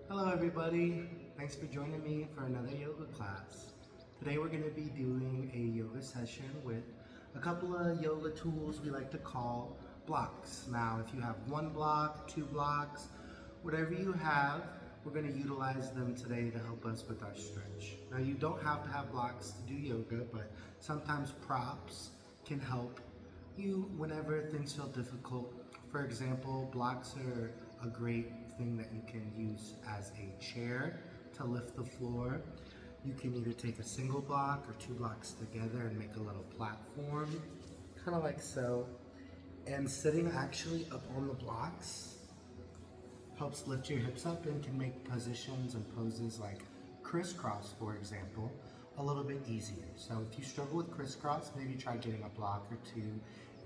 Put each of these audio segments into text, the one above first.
Hello everybody, thanks for joining me for another yoga class. Today we're going to be doing a yoga session with a couple of yoga tools we like to call blocks. Now if you have one block, two blocks, whatever you have, we're going to utilize them today to help us with our stretch. Now you don't have to have blocks to do yoga, but sometimes props can help you whenever things feel difficult. For example, blocks are a great thing that you can use as a chair to lift the floor. You can either take a single block or two blocks together and make a little platform, kind of like so. And sitting actually up on the blocks helps lift your hips up and can make positions and poses like crisscross, for example, a little bit easier. So if you struggle with crisscross, maybe try getting a block or two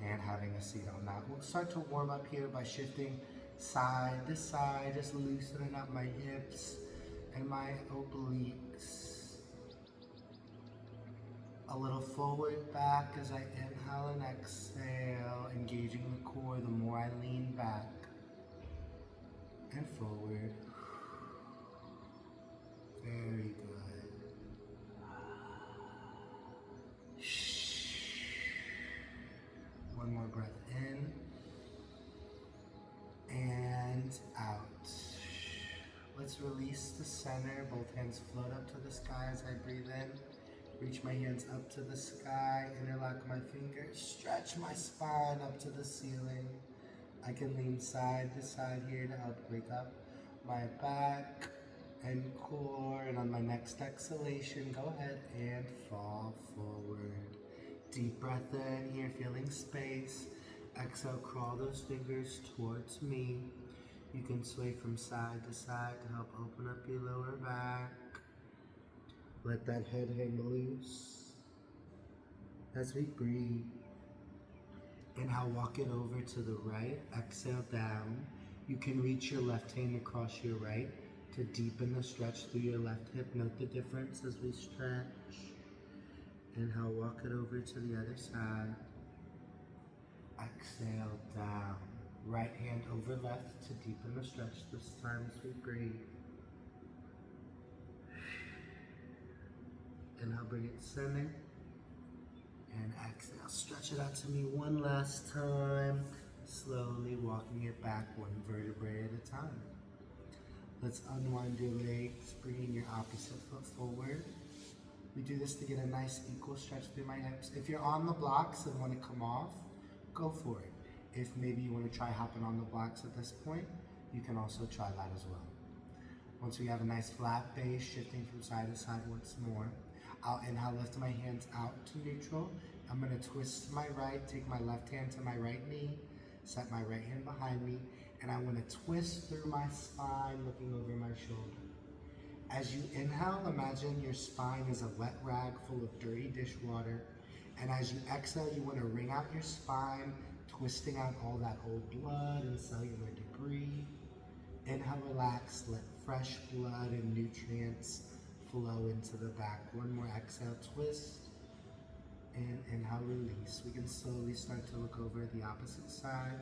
and having a seat on that. We'll start to warm up here by shifting side to side, just loosening up my hips and my obliques. A little forward, back as I inhale and exhale, engaging the core the more I lean back and forward. Very good. One more breath in and out. Let's release the center. Both hands float up to the sky as I breathe in. Reach my hands up to the sky, interlock my fingers, stretch my spine up to the ceiling. I can lean side to side here to help wake up my back and core. And on my next exhalation, go ahead and fall forward. Deep breath in here, feeling space. Exhale, crawl those fingers towards me. You can sway from side to side to help open up your lower back. Let that head hang loose as we breathe. Inhale, walk it over to the right. Exhale, down. You can reach your left hand across your right to deepen the stretch through your left hip. Note the difference as we stretch. Inhale, walk it over to the other side. Exhale, down. Right hand over left to deepen the stretch this time as we breathe. Inhale, bring it center. And exhale, stretch it out to me one last time. Slowly walking it back one vertebrae at a time. Let's unwind your legs, bringing your opposite foot forward. We do this to get a nice equal stretch through my hips. If you're on the blocks and want to come off, go for it. If maybe you want to try hopping on the blocks at this point, you can also try that as well. Once we have a nice flat base, shifting from side to side once more. I'll inhale, lift my hands out to neutral. I'm going to twist to my right, take my left hand to my right knee, set my right hand behind me, and I want to twist through my spine, looking over my shoulder. As you inhale, imagine your spine is a wet rag full of dirty dishwater. And as you exhale, you want to wring out your spine, twisting out all that old blood and cellular debris. Inhale, relax, let fresh blood and nutrients flow into the back. One more exhale, twist. And inhale, release. We can slowly start to look over the opposite side.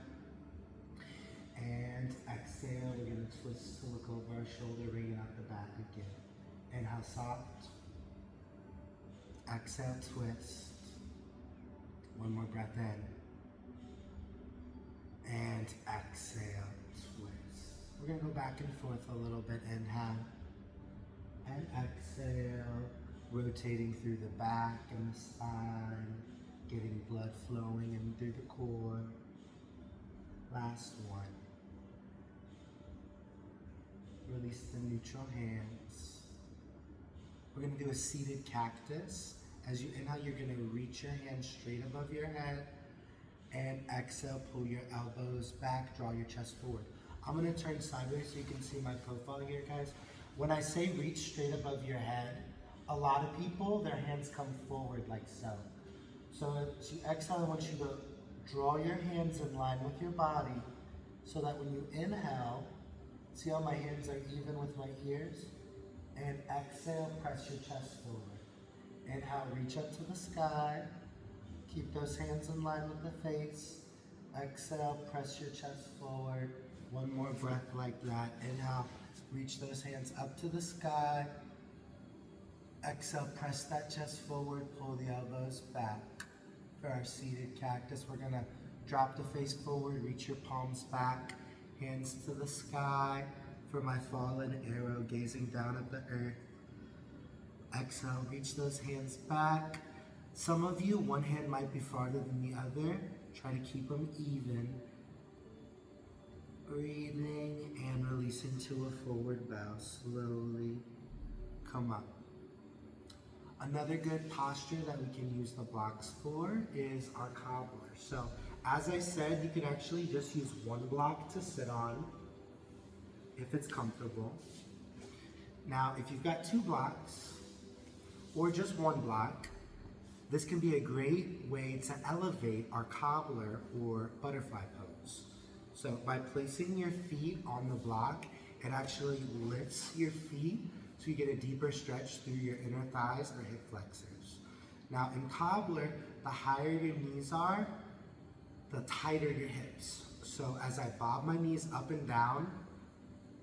And exhale, we're going to twist to look over our shoulder, bringing out the back again. Inhale, soft. Exhale, twist. One more breath in. And exhale, twist. We're going to go back and forth a little bit. Inhale. And exhale, rotating through the back and the spine, getting blood flowing in through the core. Last one. Release the neutral hands. We're going to do a seated cactus. As you inhale, you're going to reach your hands straight above your head. And exhale, pull your elbows back, draw your chest forward. I'm going to turn sideways so you can see my profile here, guys. When I say reach straight above your head, a lot of people, their hands come forward like so. So as you exhale, I want you to draw your hands in line with your body so that when you inhale, see how my hands are even with my ears? And exhale, press your chest forward. Inhale, reach up to the sky. Keep those hands in line with the face. Exhale, press your chest forward. One more breath like that. Inhale, reach those hands up to the sky. Exhale, press that chest forward, pull the elbows back. For our seated cactus, we're gonna drop the face forward, reach your palms back, hands to the sky. For my fallen arrow, gazing down at the earth. Exhale, reach those hands back. Some of you, one hand might be farther than the other. Try to keep them even. Breathing and releasing to a forward bow. Slowly come up. Another good posture that we can use the blocks for is our cobbler. So, as I said, you can actually just use one block to sit on if it's comfortable. Now, if you've got two blocks or just one block, this can be a great way to elevate our cobbler or butterfly pose. So by placing your feet on the block, it actually lifts your feet so you get a deeper stretch through your inner thighs or hip flexors. Now in cobbler, the higher your knees are, the tighter your hips. So as I bob my knees up and down,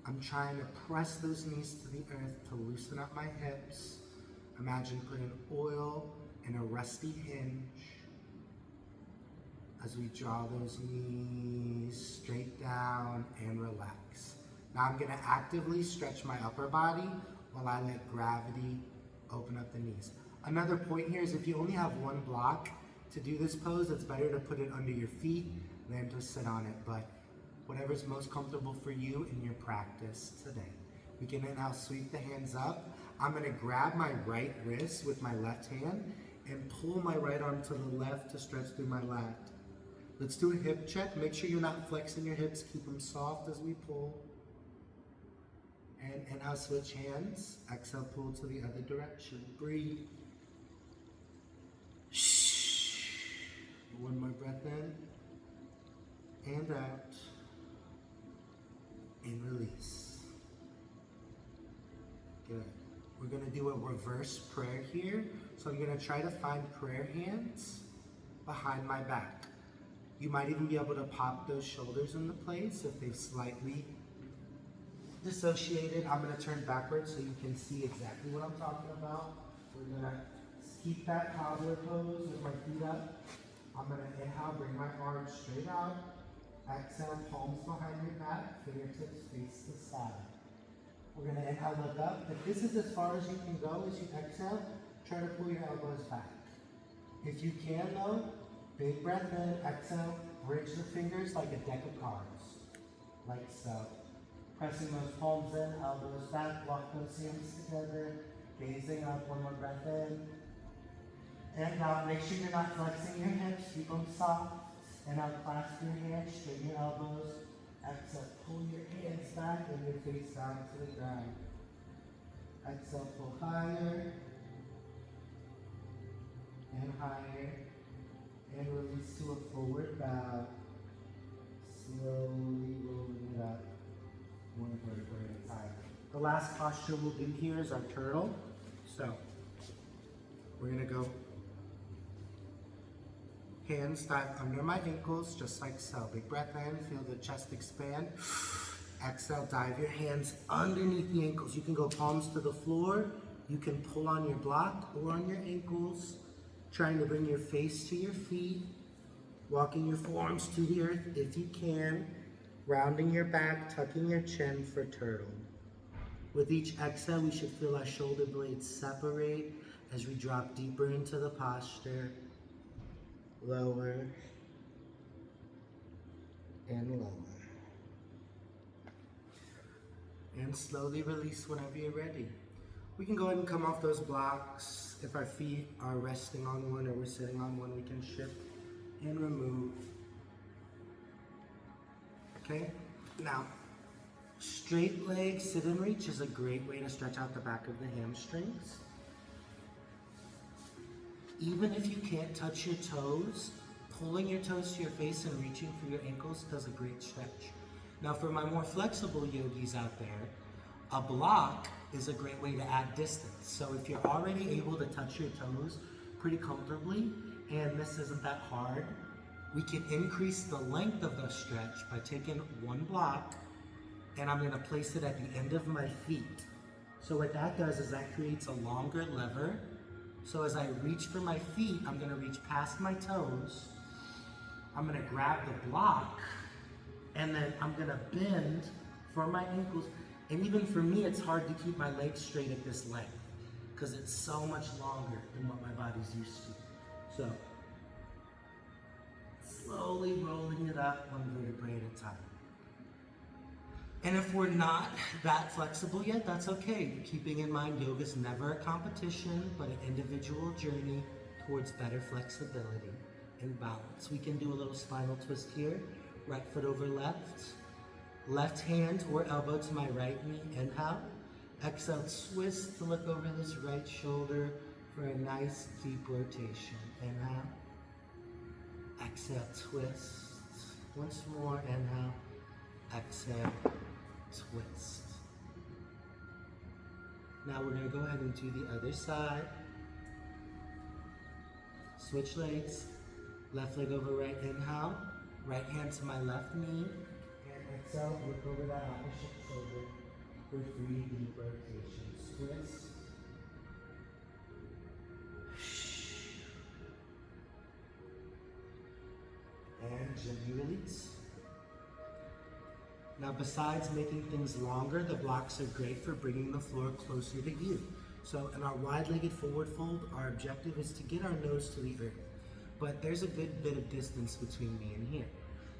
I'm trying to press those knees to the earth to loosen up my hips. Imagine putting oil in a rusty hinge as we draw those knees straight down and relax. Now I'm gonna actively stretch my upper body while I let gravity open up the knees. Another point here is if you only have one block to do this pose, it's better to put it under your feet than to sit on it, but whatever's most comfortable for you in your practice today. We can inhale, sweep the hands up. I'm gonna grab my right wrist with my left hand and pull my right arm to the left to stretch through my lat. Let's do a hip check. Make sure you're not flexing your hips. Keep them soft as we pull. And inhale, switch hands. Exhale, pull to the other direction. Breathe. One more breath in and out. And release. Good. We're gonna do a reverse prayer here. So I'm gonna try to find prayer hands behind my back. You might even be able to pop those shoulders into place if they've slightly dissociated. I'm gonna turn backwards so you can see exactly what I'm talking about. We're gonna keep that cobbler pose with my feet up. I'm gonna inhale, bring my arms straight out. Exhale, palms behind your back, fingertips face the side. We're gonna inhale, look up. If this is as far as you can go as you exhale, try to pull your elbows back. If you can though, big breath in, exhale, bridge the fingers like a deck of cards, like so. Pressing those palms in, elbows back, walk those hands together, gazing up, one more breath in. And now make sure you're not flexing your hips, keep them soft. And now clasp your hands, straighten your elbows. Exhale, pull your hands back and your face down to the ground. Exhale, pull higher. And higher. And release to a forward bow. Slowly rolling it up. One vertebra at a time. The last posture we'll do here is our turtle. So, we're gonna go hands dive under my ankles, just like so. Big breath in, feel the chest expand. Exhale, dive your hands underneath the ankles. You can go palms to the floor. You can pull on your block or on your ankles. Trying to bring your face to your feet. Walking your forearms to the earth if you can. Rounding your back, tucking your chin for turtle. With each exhale, we should feel our shoulder blades separate as we drop deeper into the posture. Lower and lower. And slowly release whenever you're ready. We can go ahead and come off those blocks. If our feet are resting on one or we're sitting on one, we can shift and remove. Okay? Now, straight leg sit and reach is a great way to stretch out the back of the hamstrings. Even if you can't touch your toes, pulling your toes to your face and reaching for your ankles does a great stretch. Now for my more flexible yogis out there, a block is a great way to add distance. So if you're already able to touch your toes pretty comfortably, and this isn't that hard, We can increase the length of the stretch by taking one block and I'm gonna place it at the end of my feet. So what that does is that creates a longer lever. So as I reach for my feet, I'm gonna reach past my toes. I'm gonna grab the block and then I'm gonna bend for my ankles. And even for me, it's hard to keep my legs straight at this length because it's so much longer than what my body's used to. So, slowly rolling it up one vertebrae at a time. And if we're not that flexible yet, that's okay. Keeping in mind, yoga is never a competition, but an individual journey towards better flexibility and balance. We can do a little spinal twist here. Right foot over left. Left hand or elbow to my right knee. Inhale. Exhale, twist to look over this right shoulder for a nice deep rotation. Inhale. Exhale, twist. Once more, inhale. Exhale, twist. Now we're going to go ahead and do the other side. Switch legs. Left leg over right, inhale. Right hand to my left knee. And exhale, look over that opposite shoulder for 3 deep rotations. Twist. And gently release. Now besides making things longer, the blocks are great for bringing the floor closer to you. So in our wide-legged forward fold, our objective is to get our nose to the earth. But there's a good bit of distance between me and here.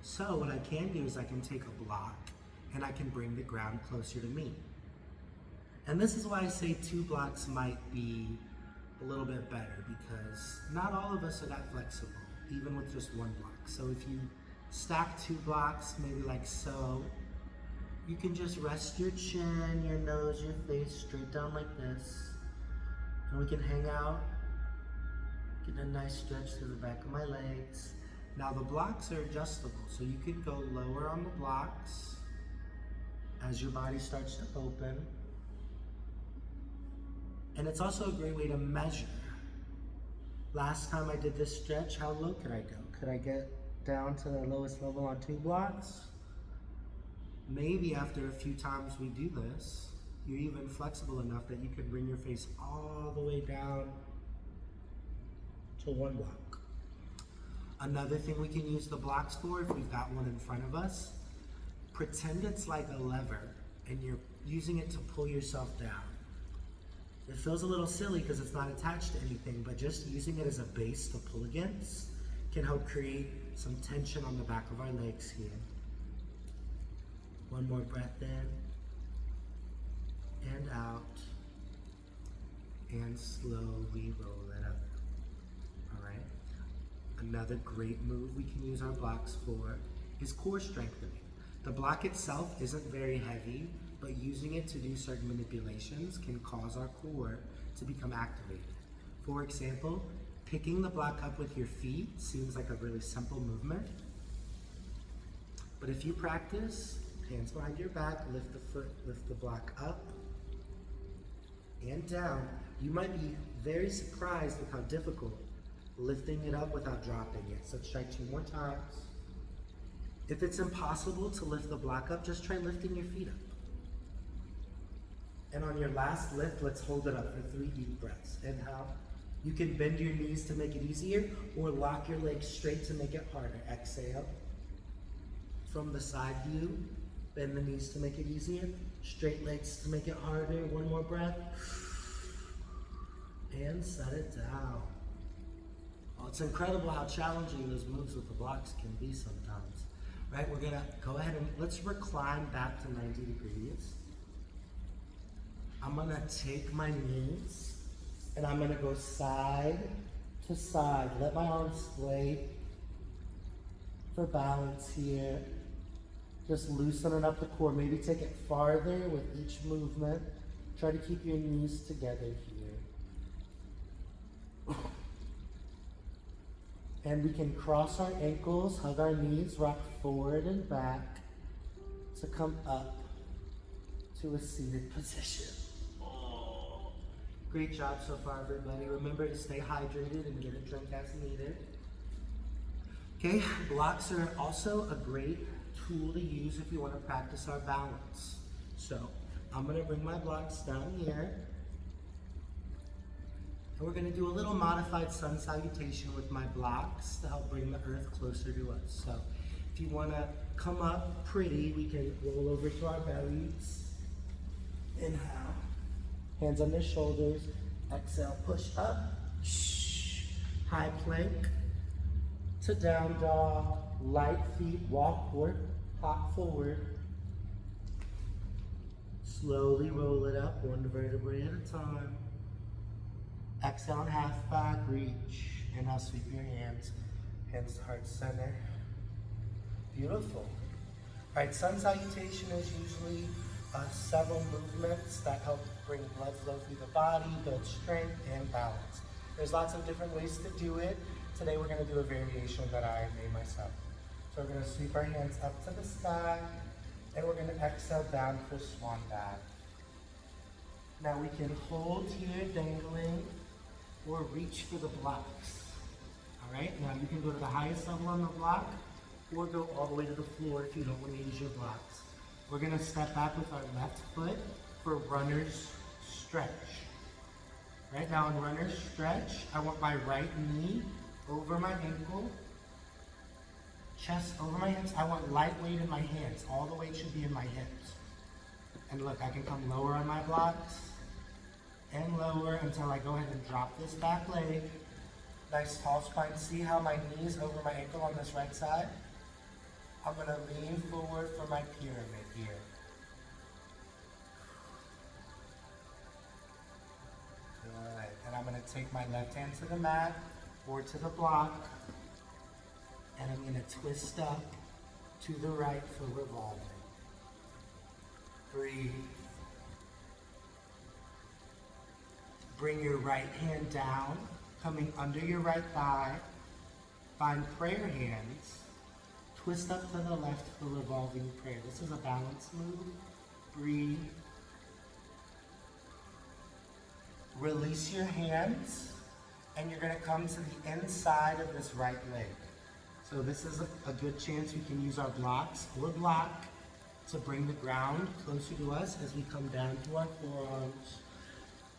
So what I can do is I can take a block and I can bring the ground closer to me. And this is why I say 2 blocks might be a little bit better because not all of us are that flexible, even with just 1 block. So if you stack 2 blocks, maybe like so, you can just rest your chin, your nose, your face straight down like this. And we can hang out, get a nice stretch through the back of my legs. Now the blocks are adjustable, so you can go lower on the blocks as your body starts to open. And it's also a great way to measure. Last time I did this stretch, how low could I go? Could I get down to the lowest level on 2 blocks? Maybe after a few times we do this, you're even flexible enough that you can bring your face all the way down to 1 block. Another thing we can use the blocks for, if we've got one in front of us, pretend it's like a lever and you're using it to pull yourself down. It feels a little silly because it's not attached to anything, but just using it as a base to pull against can help create some tension on the back of our legs here. One more breath in and out, and slowly roll it up. All right. Another great move we can use our blocks for is core strengthening. The block itself isn't very heavy, but using it to do certain manipulations can cause our core to become activated. For example, picking the block up with your feet seems like a really simple movement, but if you practice, hands behind your back, lift the foot, lift the block up and down, you might be very surprised with how difficult lifting it up without dropping it. So let's try 2 more times. If it's impossible to lift the block up, just try lifting your feet up. And on your last lift, let's hold it up for 3 deep breaths. Inhale. You can bend your knees to make it easier or lock your legs straight to make it harder. Exhale. From the side view, bend the knees to make it easier. Straight legs to make it harder. 1 more breath. And set it down. Well, it's incredible how challenging those moves with the blocks can be sometimes. Right, we're gonna go ahead and let's recline back to 90 degrees. I'm gonna take my knees and I'm gonna go side to side. Let my arms splay for balance here. Just loosening up the core. Maybe take it farther with each movement. Try to keep your knees together here. And we can cross our ankles, hug our knees, rock forward and back to come up to a seated position. Oh. Great job so far, everybody. Remember to stay hydrated and get a drink as needed. Okay, blocks are also a great tool to use if you want to practice our balance. So I'm going to bring my blocks down here. And we're going to do a little modified sun salutation with my blocks to help bring the earth closer to us. So if you want to come up pretty, we can roll over to our bellies. Inhale, hands on the shoulders. Exhale, push up. High plank to down dog. Light feet, walk forward, hop forward. Slowly roll it up, one vertebrae at a time. Exhale and half back, reach. And now sweep your hands to heart center. Beautiful. All right, sun salutation is usually several movements that help bring blood flow through the body, build strength and balance. There's lots of different ways to do it. Today we're going to do a variation that I made myself. So we're going to sweep our hands up to the sky, and we're going to exhale down for swan dive. Now we can hold here dangling or reach for the blocks. All right, now you can go to the highest level on the block or go all the way to the floor if you don't want to use your blocks. We're going to step back with our left foot for runner's stretch. Right now in runner's stretch, I want my right knee over my ankle, chest over my hips. I want light weight in my hands. All the weight should be in my hips. And look, I can come lower on my blocks and lower until I go ahead and drop this back leg. Nice tall spine. See how my knee is over my ankle on this right side? I'm going to lean forward for my pyramid here. Good. And I'm going to take my left hand to the mat or to the block, and I'm going to twist up to the right for revolving. Breathe. Bring your right hand down, coming under your right thigh. Find prayer hands. Twist up to the left for revolving prayer. This is a balance move. Breathe. Release your hands, and you're going to come to the inside of this right leg. So this is a good chance we can use our blocks or block to bring the ground closer to us as we come down to our forearms.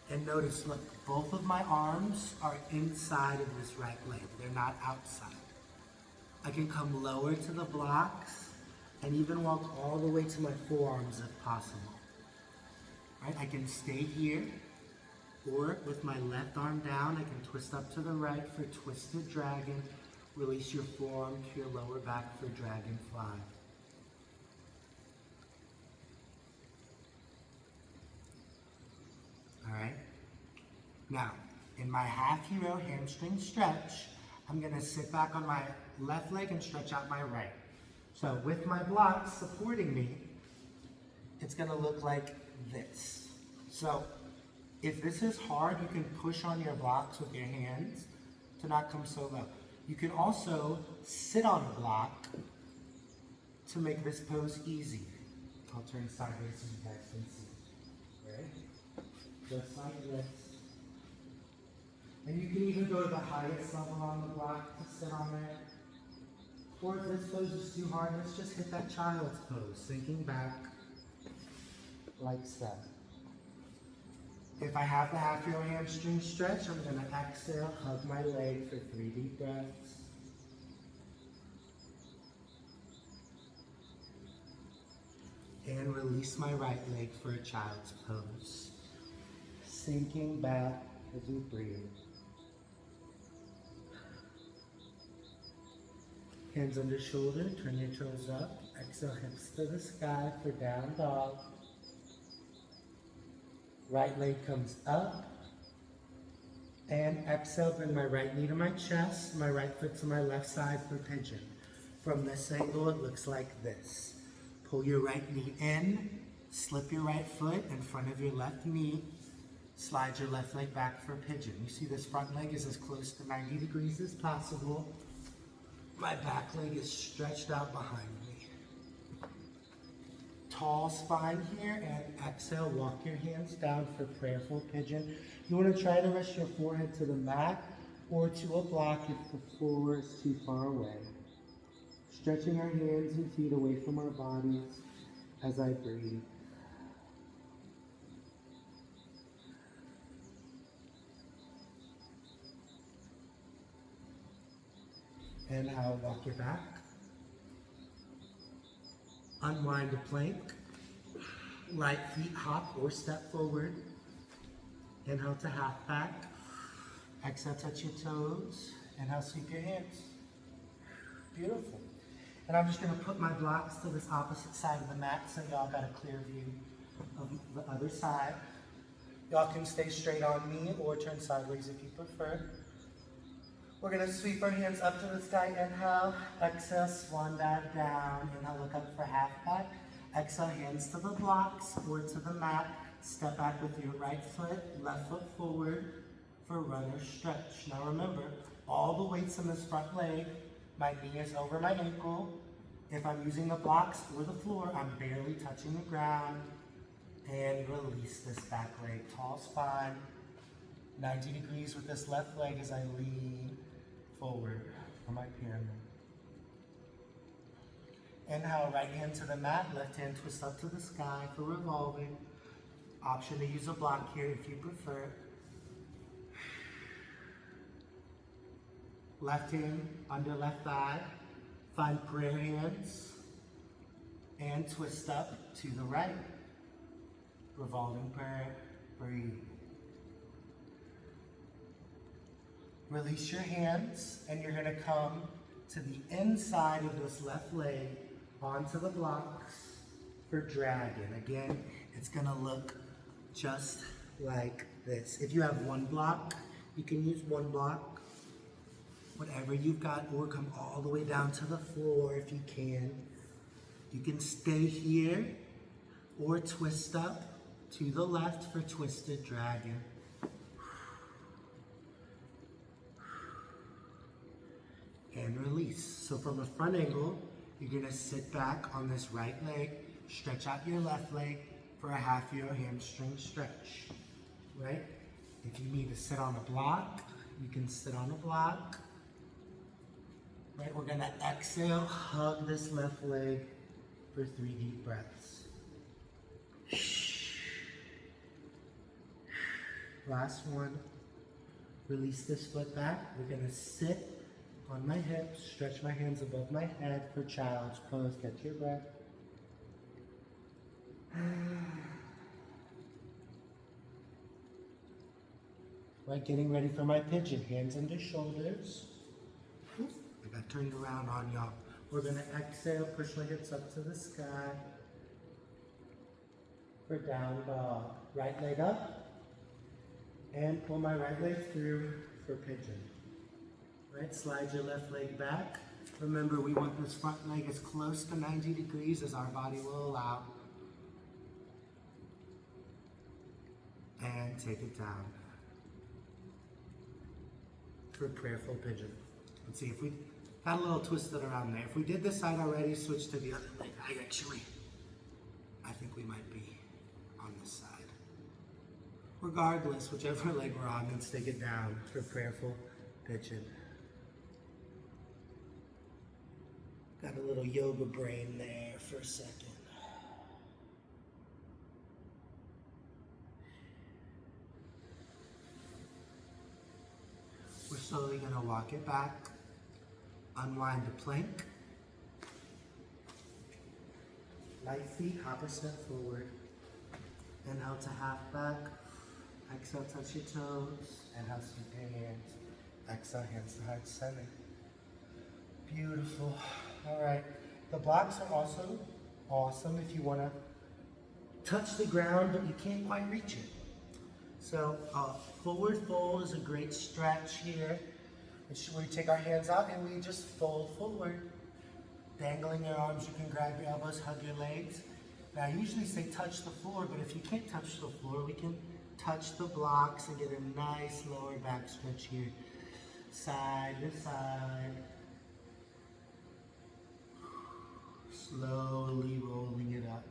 And notice, look, both of my arms are inside of this right leg. They're not outside. I can come lower to the blocks and even walk all the way to my forearms if possible. Right? I can stay here, or with my left arm down, I can twist up to the right for twisted dragon. Release your forearm to your lower back for dragonfly. All right. Now, in my half hero hamstring stretch, I'm going to sit back on my left leg and stretch out my right. So with my blocks supporting me, it's going to look like this. So if this is hard, you can push on your blocks with your hands to not come so low. You can also sit on a block to make this pose easy. I'll turn sideways so you guys can see. Ready? Just like this. And you can even go to the highest level on the block to sit on there. Or if this pose is too hard, let's just hit that child's pose, sinking back like so. If I have the half hero hamstring stretch, I'm going to exhale, hug my leg for 3 deep breaths. And release my right leg for a child's pose. Sinking back as we breathe. Hands under shoulder, turn your toes up. Exhale, hips to the sky for down dog. Right leg comes up. And exhale, bring my right knee to my chest, my right foot to my left side for pigeon. From this angle, it looks like this. Pull your right knee in, slip your right foot in front of your left knee, slide your left leg back for pigeon. You see this front leg is as close to 90 degrees as possible. My back leg is stretched out behind me. Tall spine here, and exhale, walk your hands down for prayerful pigeon. You want to try to rest your forehead to the mat or to a block if the floor is too far away. Stretching our hands and feet away from our bodies as I breathe. Inhale, walk your back. Unwind the plank. Light feet hop or step forward. Inhale to half back. Exhale, touch your toes. Inhale, sweep your hands. Beautiful. And I'm just going to put my blocks to this opposite side of the mat so y'all got a clear view of the other side. Y'all can stay straight on me or turn sideways if you prefer. We're going to sweep our hands up to the sky. Inhale. Exhale, swan dive down. Inhale, look up for half back. Exhale, hands to the blocks or to the mat. Step back with your right foot, left foot forward for runner stretch. Now remember, all the weights in this front leg. My knee is over my ankle. If I'm using the blocks or the floor, I'm barely touching the ground. And release this back leg. Tall spine. 90 degrees with this left leg as I lean forward for my pyramid. Inhale, right hand to the mat, left hand twist up to the sky for revolving. Option to use a block here if you prefer. Left hand under left thigh. Find prayer hands and twist up to the right. Revolving prayer, breathe. Release your hands and you're gonna come to the inside of this left leg onto the blocks for dragon. Again, it's gonna look just like this. If you have one block, you can use one block. Whatever you've got, or come all the way down to the floor if you can. You can stay here or twist up to the left for twisted dragon. And release. So from a front angle, you're gonna sit back on this right leg, stretch out your left leg for a half your hamstring stretch, right? If you need to sit on a block, you can sit on a block. Right, we're gonna exhale, hug this left leg for 3 deep breaths. Last one. Release this foot back. We're gonna sit on my hips, stretch my hands above my head for child's pose. Catch your breath. Right, getting ready for my pigeon. Hands under shoulders. I got turned around on y'all. We're gonna exhale, push my hips up to the sky for down dog. Right leg up and pull my right leg through for pigeon. Right, slide your left leg back. Remember, we want this front leg as close to 90 degrees as our body will allow. And take it down for prayerful pigeon. Let's see if we got a little twisted around there. If we did this side already, switch to the other leg. I think we might be on this side. Regardless, whichever leg we're on, let's take it down for prayerful pigeon. Got a little yoga brain there for a second. We're slowly gonna walk it back. Unwind the plank. Light feet, hop a step forward. Inhale to half back. Exhale, touch your toes. Inhale, sweep your hands. Exhale, hands to heart center. Beautiful. All right. The blocks are also awesome if you want to touch the ground, but you can't quite reach it. So forward fold is a great stretch here. We take our hands out and we just fold forward. Dangling your arms, you can grab your elbows, hug your legs. Now I usually say touch the floor, but if you can't touch the floor, we can touch the blocks and get a nice lower back stretch here. Side to side. Slowly rolling it up,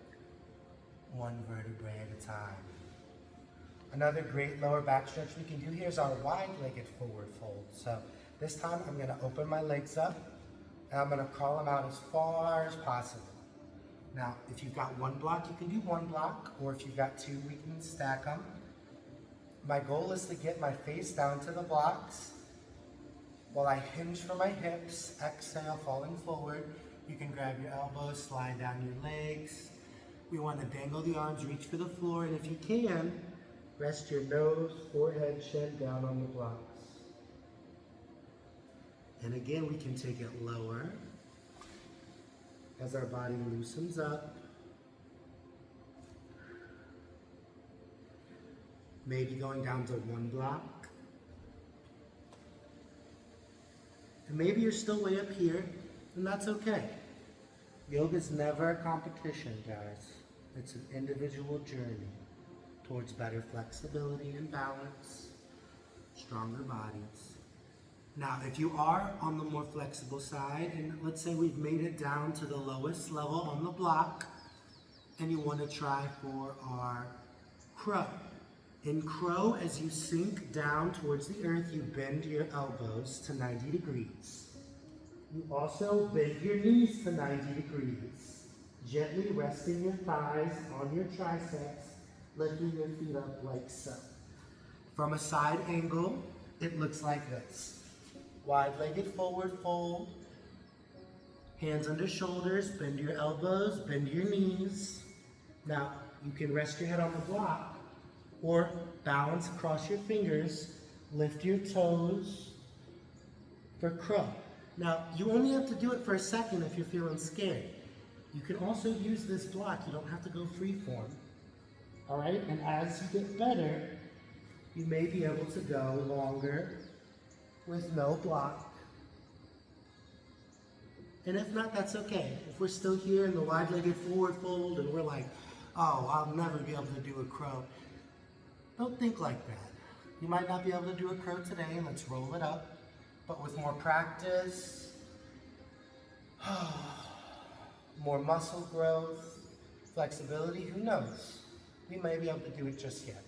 one vertebrae at a time. Another great lower back stretch we can do here is our wide-legged forward fold. So this time I'm gonna open my legs up, And I'm going to call them out as far as possible. Now, if you've got one block, you can do one block, or if you've got two, we can stack them. My goal is to get my face down to the blocks while I hinge for my hips, exhale, falling forward. You can grab your elbows, slide down your legs. We want to dangle the arms, reach for the floor, and if you can, rest your nose, forehead, chin down on the blocks. And again, we can take it lower as our body loosens up. Maybe going down to one block. And maybe you're still way up here, and that's okay. Yoga is never a competition, guys. It's an individual journey towards better flexibility and balance, stronger bodies. Now, if you are on the more flexible side, and let's say we've made it down to the lowest level on the block, and you want to try for our crow. In crow, as you sink down towards the earth, you bend your elbows to 90 degrees. You also bend your knees to 90 degrees, gently resting your thighs on your triceps, lifting your feet up like so. From a side angle, it looks like this. Wide-legged forward fold, hands under shoulders, bend your elbows, bend your knees. Now, you can rest your head on the block or balance across your fingers, lift your toes for crow. Now, you only have to do it for a second if you're feeling scared. You can also use this block. You don't have to go free form. All right, and as you get better, you may be able to go longer with no block. And if not, that's okay. If we're still here in the wide-legged forward fold and we're like, oh, I'll never be able to do a crow, don't think like that. You might not be able to do a crow today, and let's roll it up. But with more practice, more muscle growth, flexibility, who knows? We may be able to do it just yet.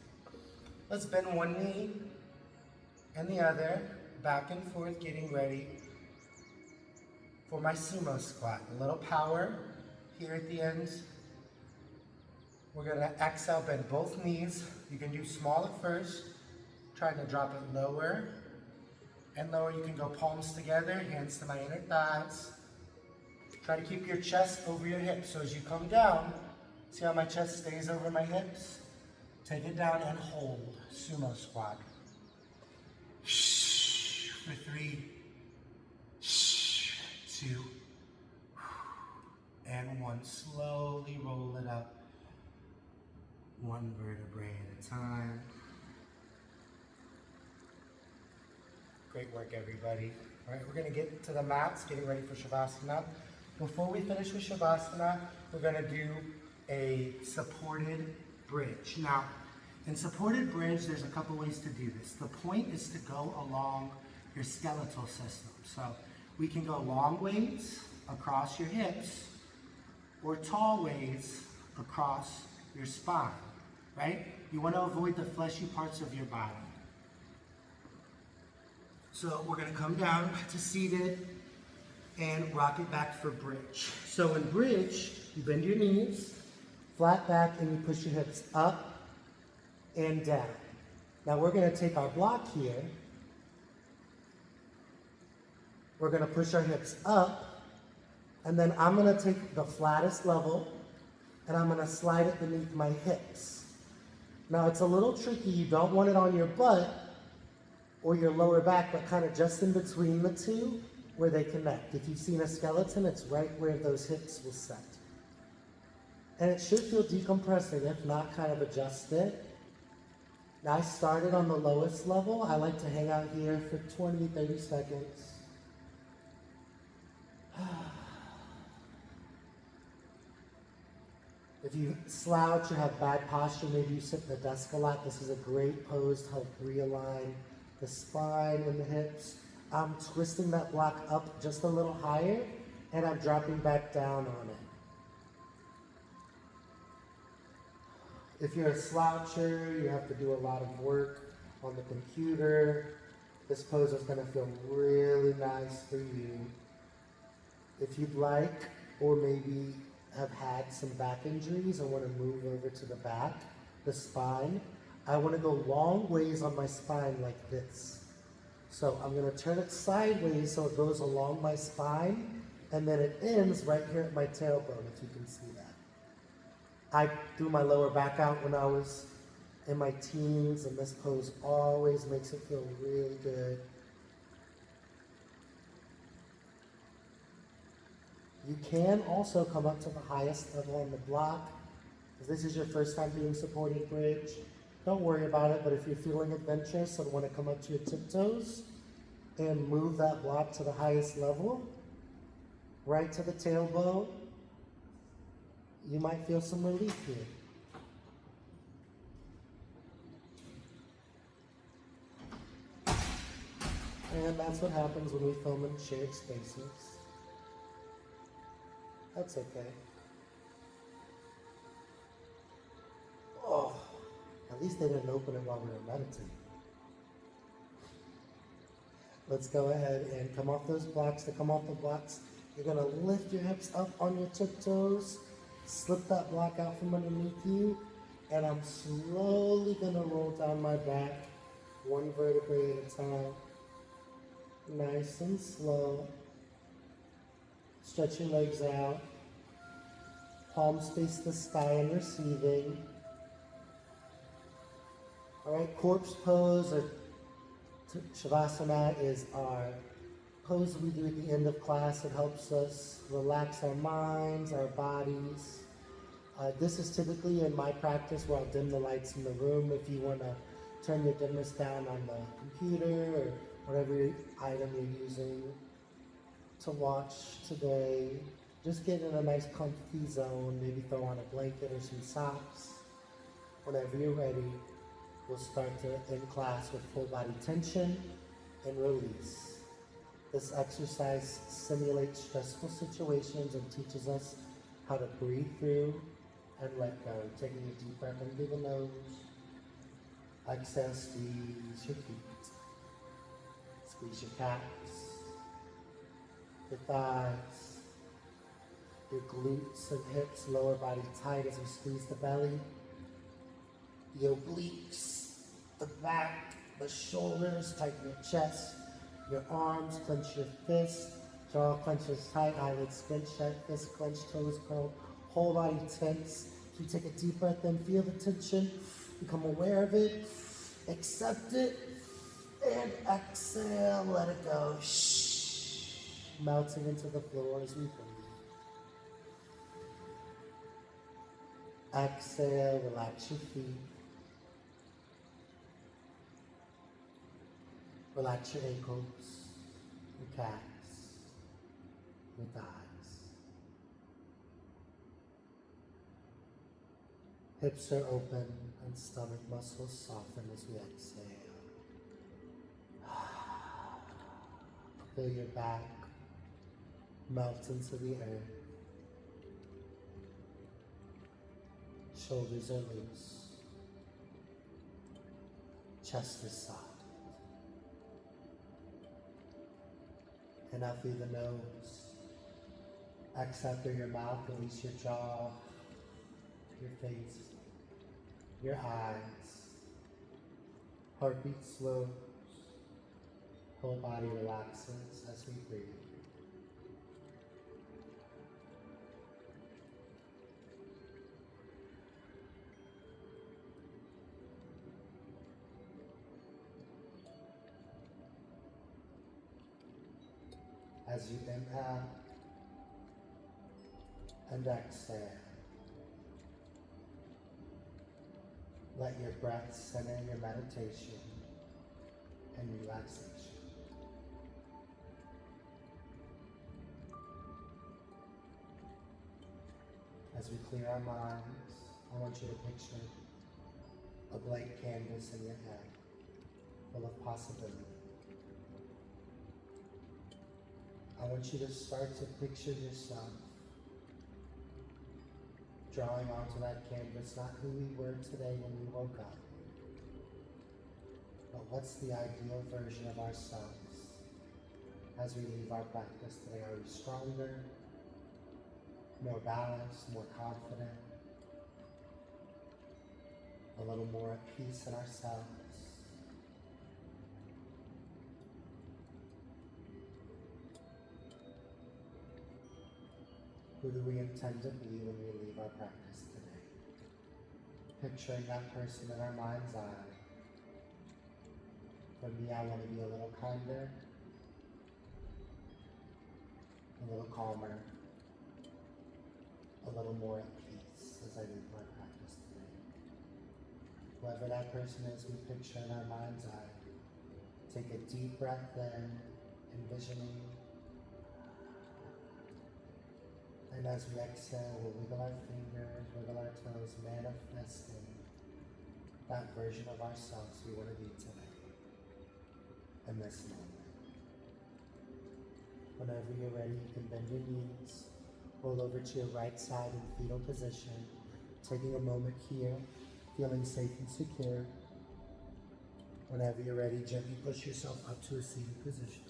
Let's bend one knee and the other, back and forth, getting ready for my sumo squat. A little power here at the end. We're gonna exhale, bend both knees. You can do small at first, trying to drop it lower and lower. You can go palms together, hands to my inner thighs. Try to keep your chest over your hips. So as you come down, see how my chest stays over my hips? Take it down and hold, sumo squat. For 3, 2, and 1. Slowly roll it up, one vertebrae at a time. Great work, everybody. All right, we're gonna get to the mats, getting ready for Shavasana. Before we finish with Shavasana, we're gonna do a supported bridge. Now, in supported bridge, there's a couple ways to do this. The point is to go along your skeletal system. So we can go long ways across your hips or tall ways across your spine, right? You want to avoid the fleshy parts of your body. So we're going to come down to seated and rock it back for bridge. So in bridge, you bend your knees, flat back, and you push your hips up and down. Now we're going to take our block here. We're going to push our hips up, and then I'm going to take the flattest level, and I'm going to slide it beneath my hips. Now it's a little tricky. You don't want it on your butt or your lower back, but kind of just in between the two where they connect. If you've seen a skeleton, it's right where those hips will set. And it should feel decompressing. If not, kind of adjust it. Now I started on the lowest level. I like to hang out here for 20, 30 seconds. If you slouch or have bad posture, maybe you sit in the desk a lot, this is a great pose to help realign the spine and the hips. I'm twisting that block up just a little higher, and I'm dropping back down on it. If you're a sloucher, you have to do a lot of work on the computer. This pose is going to feel really nice for you. If you'd like, or maybe have had some back injuries and want to move over to the back, the spine, I want to go long ways on my spine like this. So I'm going to turn it sideways so it goes along my spine, and then it ends right here at my tailbone, if you can see that. I threw my lower back out when I was in my teens, and this pose always makes it feel really good. You can also come up to the highest level on the block. If this is your first time doing supported bridge, don't worry about it, but if you're feeling adventurous and want to come up to your tiptoes and move that block to the highest level, right to the tailbone, you might feel some relief here. And that's what happens when we film in shared spaces. That's okay. Oh, at least they didn't open it while we were meditating. Let's go ahead and come off those blocks. To come off the blocks, you're gonna lift your hips up on your tiptoes, slip that block out from underneath you, and I'm slowly gonna roll down my back, one vertebrae at a time. Nice and slow. Stretch your legs out. Palms face the sky and receiving. All right, corpse pose or Shavasana is our pose we do at the end of class. It helps us relax our minds, our bodies. This is typically in my practice where I'll dim the lights in the room. If you want to turn your dimness down on the computer or whatever item you're using to watch today, just get in a nice comfy zone. Maybe throw on a blanket or some socks. Whenever you're ready, we'll start to end class with full body tension and release. This exercise simulates stressful situations and teaches us how to breathe through and let go. Taking a deep breath in through the nose. Exhale, squeeze your feet. Squeeze your calves, your thighs, your glutes and hips, lower body tight as we squeeze the belly. Your obliques, the back, the shoulders, tighten your chest, your arms, clench your fists, jaw clenches tight, eyelids pinch shut, fists clench, toes curl, whole body tense. So you take a deep breath in, feel the tension, become aware of it, accept it, and exhale, let it go. Shh. Melting into the floor as we breathe. Exhale, relax your feet. Relax your ankles, your calves, your thighs. Hips are open and stomach muscles soften as we exhale. Feel your back melt into the earth. Shoulders are loose. Chest is soft. And out through the nose. Exhale through your mouth, release your jaw, your face, your eyes. Heartbeat slows. Whole body relaxes as we breathe. As you inhale and exhale, let your breath center your meditation and relaxation. As we clear our minds, I want you to picture a blank canvas in your head full of possibility. I want you to start to picture yourself drawing onto that canvas, not who we were today when we woke up, but what's the ideal version of ourselves As we leave our practice today, are we stronger, more balanced, more confident, a little more at peace in ourselves? Who do we intend to be when we leave our practice today? Picturing that person in our mind's eye. For me, I want to be a little kinder, a little calmer, a little more at peace as I leave my practice today. Whoever that person is we picture in our mind's eye, take a deep breath in, envisioning. And as we exhale, we'll wiggle our fingers, wiggle our toes, manifesting that version of ourselves we want to be today, in this moment. Whenever you're ready, you can bend your knees, roll over to your right side in fetal position, taking a moment here, feeling safe and secure. Whenever you're ready, gently push yourself up to a seated position.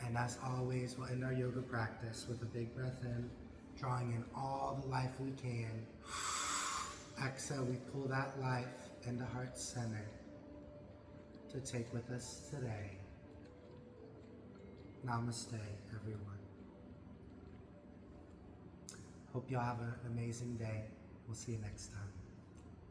And as always, we'll end our yoga practice with a big breath in, drawing in all the life we can. Exhale, we pull that life into heart center to take with us today. Namaste, everyone. Hope y'all have an amazing day. We'll see you next time.